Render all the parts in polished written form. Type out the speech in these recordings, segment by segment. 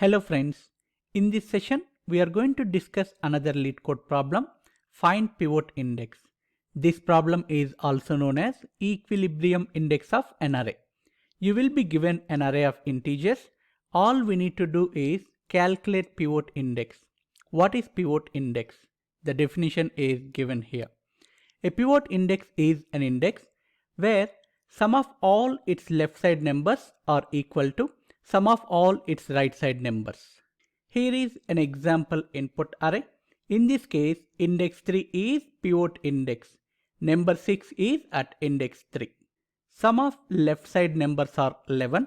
Hello friends, in this session we are going to discuss another LeetCode problem, find pivot index. This problem is also known as equilibrium index of an array. You will be given an array of integers. All we need to do is calculate pivot index. What is pivot index? The definition is given here. A pivot index is an index where sum of all its left side numbers are equal to sum of all its right side numbers. Here is an example input array. In this case, index 3 is pivot index. Number 6 is at index 3. Sum of left side numbers are 11.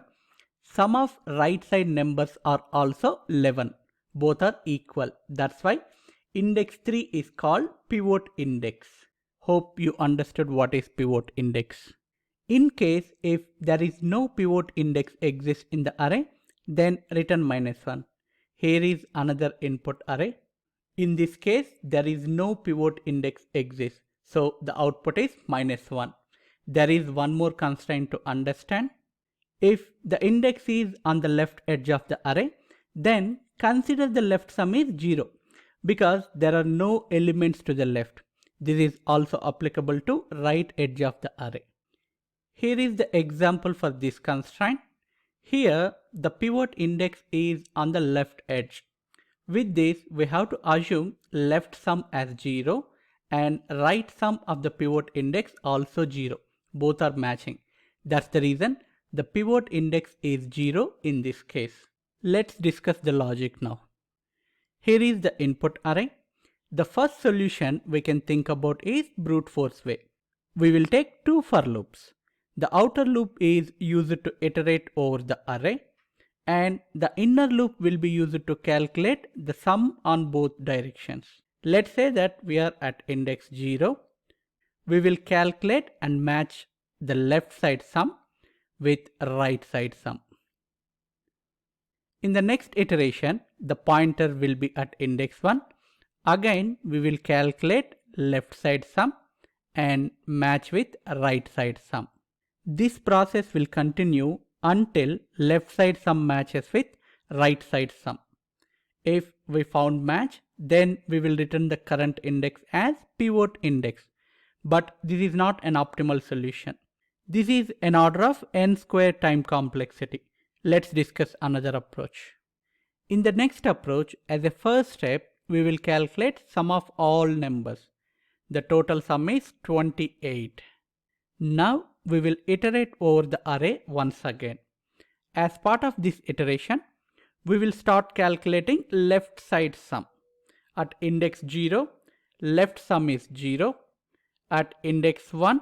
Sum of right side numbers are also 11. Both are equal. That's why index 3 is called pivot index. Hope you understood what is pivot index. In case if there is no pivot index exists in the array, then return -1. Here is another input array. In this case, there is no pivot index exists. So the output is -1. There is one more constraint to understand. If the index is on the left edge of the array, then consider the left sum is 0 because there are no elements to the left. This is also applicable to right edge of the array. Here is the example for this constraint. Here the pivot index is on the left edge. With this we have to assume left sum as 0 and right sum of the pivot index also 0. Both are matching. That's the reason the pivot index is 0 in this case. Let's discuss the logic now. Here is the input array. The first solution we can think about is brute force way. We will take two for loops. The outer loop is used to iterate over the array and the inner loop will be used to calculate the sum on both directions. Let's say that we are at index 0. We will calculate and match the left side sum with right side sum. In the next iteration, the pointer will be at index 1. Again, we will calculate left side sum and match with right side sum. This process will continue until left side sum matches with right side sum. If we found match, then we will return the current index as pivot index. But this is not an optimal solution. This is an order of n square time complexity. Let's discuss another approach. In the next approach, as a first step, we will calculate sum of all numbers. The total sum is 28. Now we will iterate over the array once again. As part of this iteration, we will start calculating left side sum. At index 0, left sum is 0. At index 1,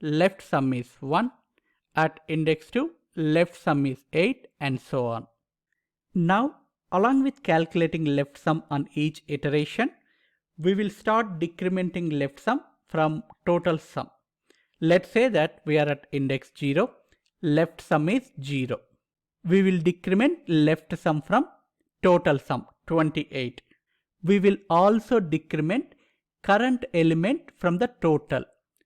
left sum is 1. At index 2, left sum is 8 and so on. Now, along with calculating left sum on each iteration, we will start decrementing left sum from total sum. Let's say that we are at index 0, left sum is 0. We will decrement left sum from total sum 28. We will also decrement current element from the total.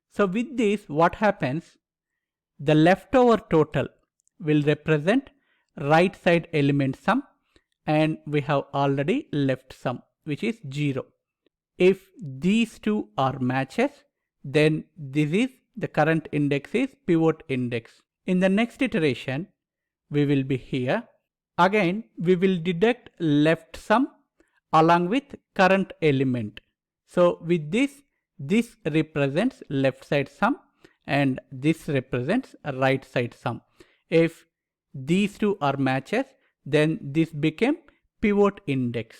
So with this, what happens? The leftover total will represent right side element sum and we have already left sum which is 0. If these two are matches, then this is the current index is pivot index. In the next iteration, we will be here. Again, we will deduct left sum along with current element. So with this represents left side sum and this represents right side sum. If these two are matches, then this became pivot index.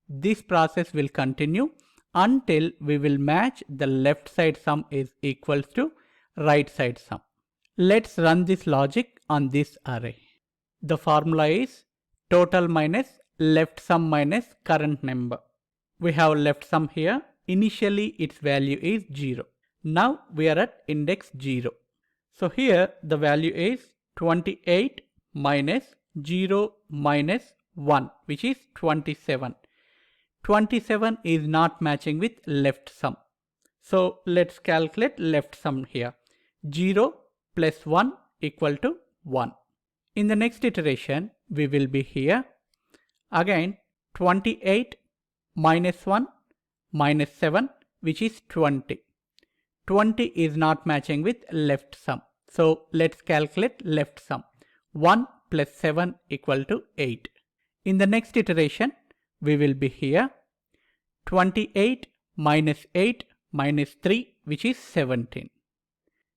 This process will continue until we will match the left side sum is equals to right side sum. Let's run this logic on this array. The formula is total minus left sum minus current number. We have left sum here. Initially its value is 0. Now we are at index 0. So here the value is 28 minus 0 minus 1 which is 27. 27 is not matching with left sum. So let's calculate left sum here. 0 plus 1 equal to 1. In the next iteration, we will be here. Again 28 minus 1 minus 7, which is 20. 20 is not matching with left sum. So let's calculate left sum. 1 plus 7 equal to 8. In the next iteration, we will be here 28 minus 8 minus 3, which is 17.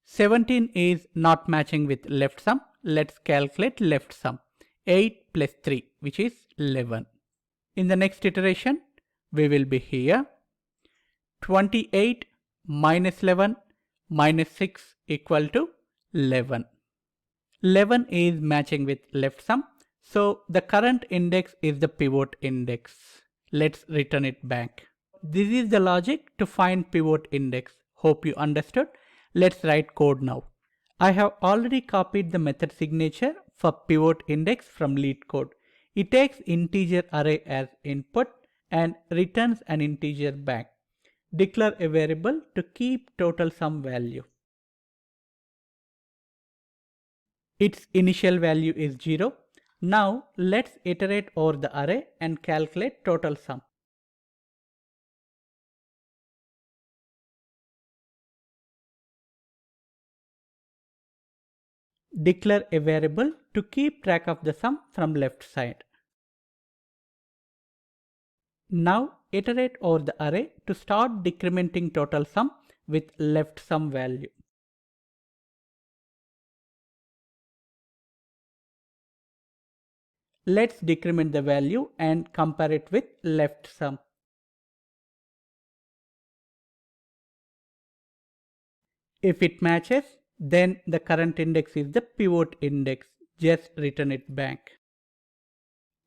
17 is not matching with left sum. Let's calculate left sum. 8 plus 3, which is 11. In the next iteration, we will be here 28 minus 11 minus 6 equal to 11. 11 is matching with left sum. So the current index is the pivot index. Let's return it back. This is the logic to find pivot index. Hope you understood. Let's write code now. I have already copied the method signature for pivot index from LeetCode. It takes integer array as input and returns an integer back. Declare a variable to keep total sum value. Its initial value is 0. Now let's iterate over the array and calculate total sum. Declare a variable to keep track of the sum from left side. Now iterate over the array to start decrementing total sum with left sum value. Let's decrement the value and compare it with left sum. If it matches, then the current index is the pivot index. Just return it back.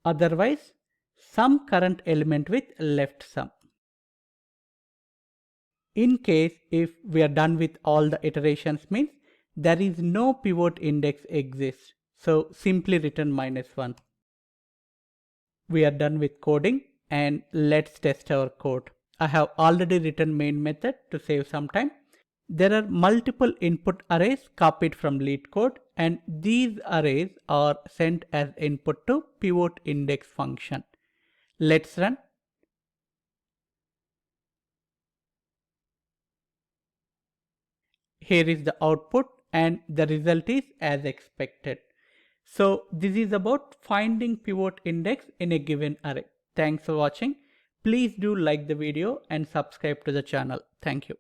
Otherwise, some current element with left sum. In case if we are done with all the iterations, means there is no pivot index exists. So simply return -1. We are done with coding and let's test our code. I have already written main method to save some time. There are multiple input arrays copied from LeetCode and these arrays are sent as input to pivot index function. Let's run. Here is the output and the result is as expected. So this is about finding pivot index in a given array. Thanks for watching. Please do like the video and subscribe to the channel. Thank you.